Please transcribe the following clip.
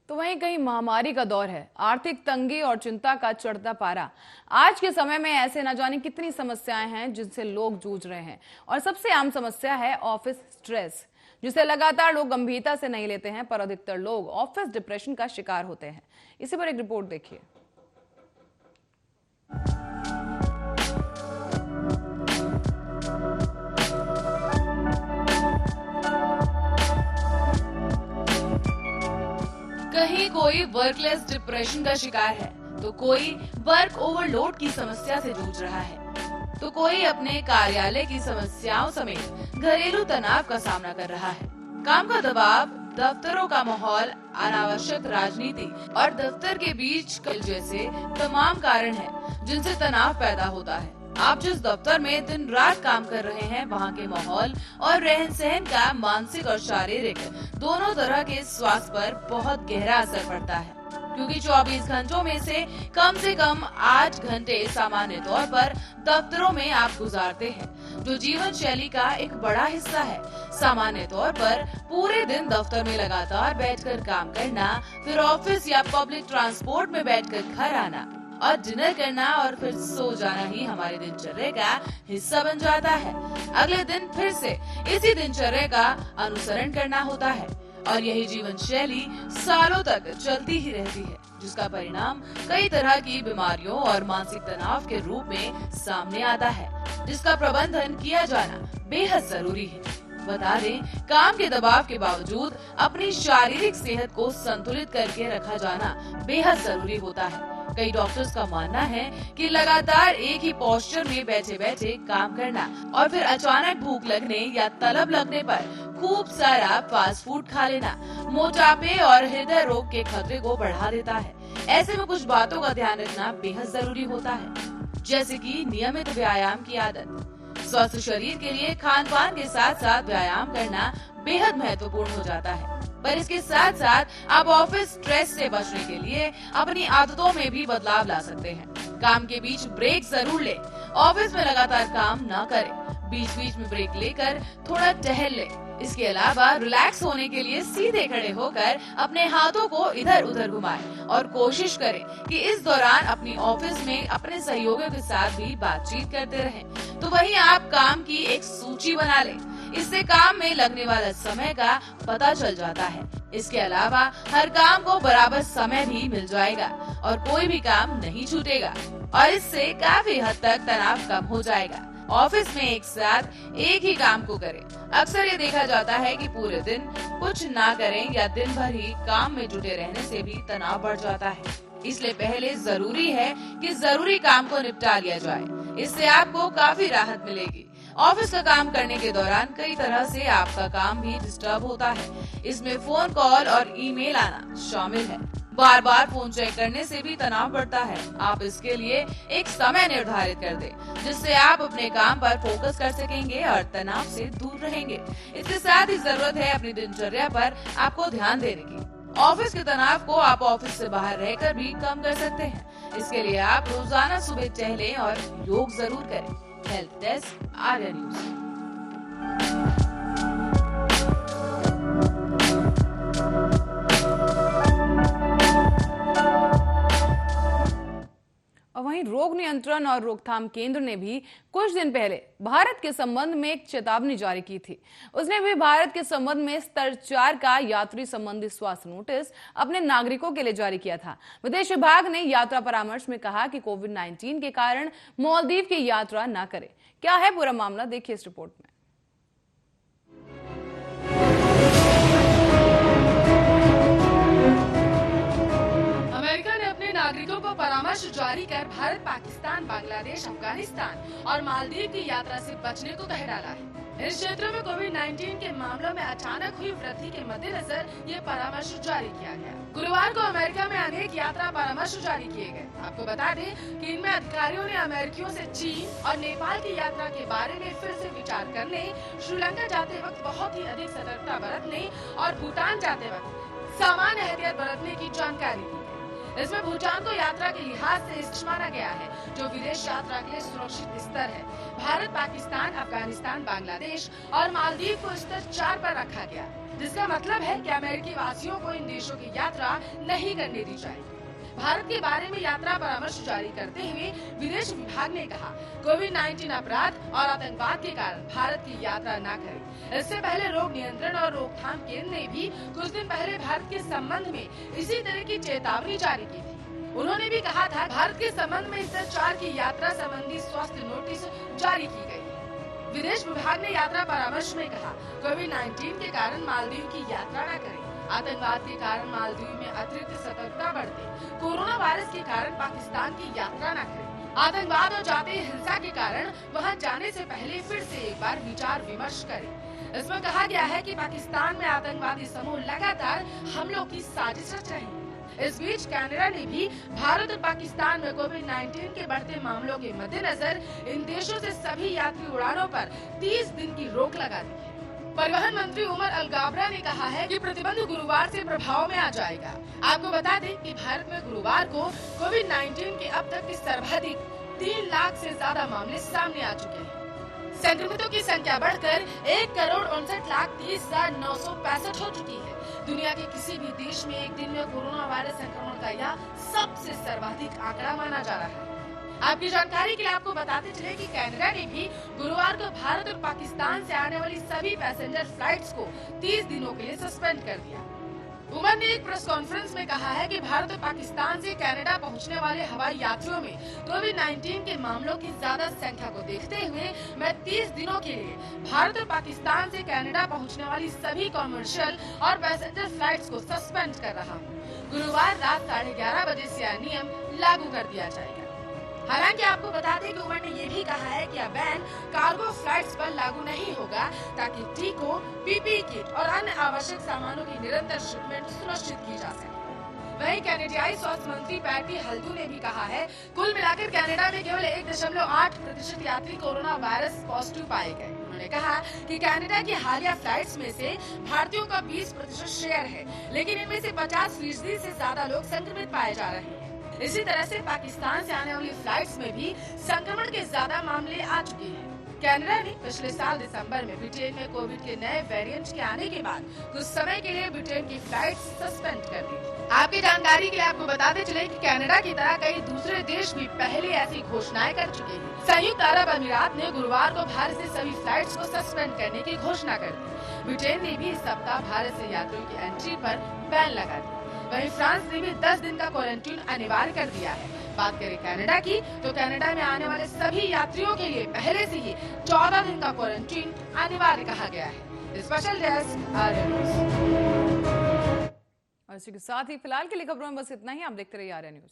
तो वहीं कहीं महामारी का दौर है, आर्थिक तंगी और चिंता का चढ़ता पारा। आज के समय में ऐसे न जाने कितनी समस्याएं हैं जिनसे लोग जूझ रहे हैं, और सबसे आम समस्या है ऑफिस स्ट्रेस, जिसे लगातार लोग गंभीरता से नहीं लेते हैं, पर अधिकतर लोग ऑफिस डिप्रेशन का शिकार होते हैं। इसी पर एक रिपोर्ट देखिए। कहीं कोई वर्कलेस डिप्रेशन का शिकार है, तो कोई वर्क ओवरलोड की समस्या से जूझ रहा है, तो कोई अपने कार्यालय की समस्याओं समेत घरेलू तनाव का सामना कर रहा है। काम का दबाव, दफ्तरों का माहौल, अनावश्यक राजनीति और दफ्तर के बीच कल जैसे तमाम कारण हैं जिनसे तनाव पैदा होता है। आप जिस दफ्तर में दिन रात काम कर रहे हैं, वहाँ के माहौल और रहन सहन का मानसिक और शारीरिक दोनों तरह के स्वास्थ्य पर बहुत गहरा असर पड़ता है, क्योंकि 24 घंटों में से कम 8 घंटे सामान्य तौर पर दफ्तरों में आप गुजारते हैं, जो जीवन शैली का एक बड़ा हिस्सा है। सामान्य तौर पर पूरे दिन दफ्तर में लगातार बैठकर काम करना, फिर ऑफिस या पब्लिक ट्रांसपोर्ट में बैठकर घर आना और डिनर करना और फिर सो जाना ही हमारे दिनचर्या का हिस्सा बन जाता है। अगले दिन फिर से इसी दिनचर्या का अनुसरण करना होता है और यही जीवन शैली सालों तक चलती ही रहती है, जिसका परिणाम कई तरह की बीमारियों और मानसिक तनाव के रूप में सामने आता है, जिसका प्रबंधन किया जाना बेहद जरूरी है। बता दें, काम के दबाव के बावजूद अपनी शारीरिक सेहत को संतुलित करके रखा जाना बेहद जरूरी होता है। कई डॉक्टर्स का मानना है कि लगातार एक ही पोस्चर में बैठे बैठे काम करना और फिर अचानक भूख लगने या तलब लगने पर खूब सारा फास्ट फूड खा लेना मोटापे और हृदय रोग के खतरे को बढ़ा देता है। ऐसे में कुछ बातों का ध्यान रखना बेहद जरूरी होता है, जैसे कि नियमित व्यायाम की आदत। स्वस्थ शरीर के लिए खान पान के साथ साथ व्यायाम करना बेहद महत्वपूर्ण हो जाता है, पर इसके साथ साथ आप ऑफिस स्ट्रेस से बचने के लिए अपनी आदतों में भी बदलाव ला सकते हैं। काम के बीच ब्रेक जरूर ले, ऑफिस में लगातार काम न करें, बीच बीच में ब्रेक लेकर थोड़ा टहल ले। इसके अलावा रिलैक्स होने के लिए सीधे खड़े होकर अपने हाथों को इधर उधर घुमाएं और कोशिश करें कि इस दौरान अपनी ऑफिस में अपने सहयोगियों के साथ भी बातचीत करते रहें। तो वहीं आप काम की एक सूची बना लें, इससे काम में लगने वाला समय का पता चल जाता है। इसके अलावा हर काम को बराबर समय भी मिल जाएगा और कोई भी काम नहीं छूटेगा और इससे काफी हद तक तनाव कम हो जाएगा। ऑफिस में एक साथ एक ही काम को करें। अक्सर ये देखा जाता है कि पूरे दिन कुछ ना करें या दिन भर ही काम में जुटे रहने से भी तनाव बढ़ जाता है। इसलिए पहले जरूरी है कि जरूरी काम को निपटा लिया जाए, इससे आपको काफी राहत मिलेगी। ऑफिस का काम करने के दौरान कई तरह से आपका काम भी डिस्टर्ब होता है। इसमें फोन कॉल और ईमेल आना शामिल है। बार बार फोन चेक करने से भी तनाव बढ़ता है। आप इसके लिए एक समय निर्धारित कर दें, जिससे आप अपने काम पर फोकस कर सकेंगे और तनाव से दूर रहेंगे। इसके साथ ही जरूरत है अपनी दिनचर्या पर आपको ध्यान देने की। ऑफिस के तनाव को आप ऑफिस से बाहर रहकर भी कम कर सकते हैं। इसके लिए आप रोजाना सुबह टहलें और योग जरूर करें। Health desk, Arya news. और वहीं रोग नियंत्रण और रोकथाम केंद्र ने भी कुछ दिन पहले भारत के संबंध में एक चेतावनी जारी की थी। उसने भी भारत के संबंध में स्तर 4 का यात्री संबंधी स्वास्थ्य नोटिस अपने नागरिकों के लिए जारी किया था। विदेश विभाग ने यात्रा परामर्श में कहा कि कोविड-19 के कारण मालदीव की यात्रा न करें। क्या है पूरा मामला, देखिए इस रिपोर्ट में। नागरिकों को परामर्श जारी कर भारत, पाकिस्तान, बांग्लादेश, अफगानिस्तान और मालदीव की यात्रा से बचने को कह डाला है। इस क्षेत्र में कोविड-19 के मामलों में अचानक हुई वृद्धि के मद्देनजर ये परामर्श जारी किया गया। गुरुवार को अमेरिका में अनेक यात्रा परामर्श जारी किए गए। आपको बता दें कि इनमें अधिकारियों ने अमेरिकियों से चीन और नेपाल की यात्रा के बारे में फिर से विचार करने, श्रीलंका जाते वक्त बहुत ही अधिक सतर्कता बरतने और भूटान जाते वक्त सामान्य एहतियात बरतने की जानकारी दी। इसमें भूटान को यात्रा के लिहाज से श्रेष्ठ माना गया है, जो विदेश यात्रा के लिए सुरक्षित स्तर है। भारत, पाकिस्तान, अफगानिस्तान, बांग्लादेश और मालदीव को स्तर 4 पर रखा गया। जिसका मतलब है कि अमेरिकी वासियों को इन देशों की यात्रा नहीं करने दी जाएगी। भारत के बारे में यात्रा परामर्श जारी करते हुए विदेश विभाग ने कहा, कोविड-19 अपराध और आतंकवाद के कारण भारत की यात्रा न करें। इससे पहले रोग नियंत्रण और रोकथाम केंद्र ने भी कुछ दिन पहले भारत के संबंध में इसी तरह की चेतावनी जारी की थी। उन्होंने भी कहा था, भारत के संबंध में स्तर 4 की यात्रा संबंधी स्वास्थ्य नोटिस जारी की गई है। विदेश विभाग ने यात्रा परामर्श में कहा, कोविड-19 के कारण मालदीव की यात्रा न करें। आतंकवाद के कारण मालदीव में अतिरिक्त सतर्कता बरते। कोरोना वायरस के कारण पाकिस्तान की यात्रा न करें। आतंकवाद और जातीय हिंसा के कारण वहां जाने से पहले फिर से एक बार विचार विमर्श करें। इसमें कहा गया है कि पाकिस्तान में आतंकवादी समूह लगातार हमलों की साजिश रच रहे हैं। इस बीच कनाडा ने भी भारत और पाकिस्तान में कोविड-19 के बढ़ते मामलों के मद्देनजर इन देशों से सभी यात्री उड़ानों पर 30 दिन की रोक लगा दी है। परिवहन मंत्री उमर अल गाबरा ने कहा है कि प्रतिबंध गुरुवार से प्रभाव में आ जाएगा। आपको बता दें कि भारत में गुरुवार को कोविड-19 के अब तक के सर्वाधिक 3 लाख से ज्यादा मामले सामने आ चुके हैं। संक्रमितों की संख्या बढ़कर 1,59,30,965 हो चुकी है। दुनिया के किसी भी देश में एक दिन में कोरोना वायरस संक्रमण का यह सबसे सर्वाधिक आंकड़ा माना जा रहा है। आपकी जानकारी के लिए आपको बताते चले कि कनाडा ने भी गुरुवार को भारत और पाकिस्तान से आने वाली सभी पैसेंजर फ्लाइट्स को 30 दिनों के लिए सस्पेंड कर दिया। उमर ने एक प्रेस कॉन्फ्रेंस में कहा है कि भारत और पाकिस्तान से कनाडा पहुंचने वाले हवाई यात्रियों में कोविड-19 के मामलों की ज्यादा संख्या को देखते हुए मैं 30 दिनों के लिए भारत और पाकिस्तान से कनाडा पहुंचने वाली सभी कॉमर्शियल और पैसेंजर फ्लाइट्स को सस्पेंड कर रहा हूँ। गुरुवार रात 11:30 बजे से यह नियम लागू कर दिया जाएगा। हालांकि आपको बता दें कि उमर ने ये भी कहा है कि यह बैन कार्गो फ्लाइट्स पर लागू नहीं होगा, ताकि टीकों, पीपीई किट और अन्य आवश्यक सामानों की निरंतर शिपमेंट सुनिश्चित की जा सके। वहीं कनाडाई स्वास्थ्य मंत्री पैटी हल्दू ने भी कहा है, कुल मिलाकर कनाडा में केवल 1.8% यात्री कोरोना वायरस पॉजिटिव पाए गए। उन्होंने कहा कि कनाडा की हालिया फ्लाइट्स में से भारतीयों का 20% शेयर है, लेकिन इनमें से 50% से ज्यादा लोग संक्रमित पाए जा रहे हैं। इसी तरह से पाकिस्तान से आने वाली फ्लाइट्स में भी संक्रमण के ज्यादा मामले आ चुके हैं। कनाडा ने पिछले साल दिसंबर में ब्रिटेन में कोविड के नए वेरिएंट के आने के बाद कुछ समय के लिए ब्रिटेन की फ्लाइट सस्पेंड कर दी थी। आपकी जानकारी के लिए आपको बताते चले कि कनाडा की तरह कई दूसरे देश भी पहले ऐसी घोषणाएं कर चुके हैं। संयुक्त अरब अमीरात ने गुरुवार को भारत से सभी फ्लाइट्स को सस्पेंड करने की घोषणा कर दी। ब्रिटेन ने भी इस सप्ताह भारत से यात्रियों की एंट्री पर बैन लगा दी। वहीं फ्रांस ने भी 10 दिन का क्वारंटीन अनिवार्य कर दिया है। बात करें कनाडा की, तो कनाडा में आने वाले सभी यात्रियों के लिए पहले से ही 14 दिन का क्वारंटीन अनिवार्य कहा गया है। Special desk Arya news. और इसी के साथ ही फिलहाल के लिए खबरों में बस इतना ही। आप देखते रहिए आर्या न्यूज।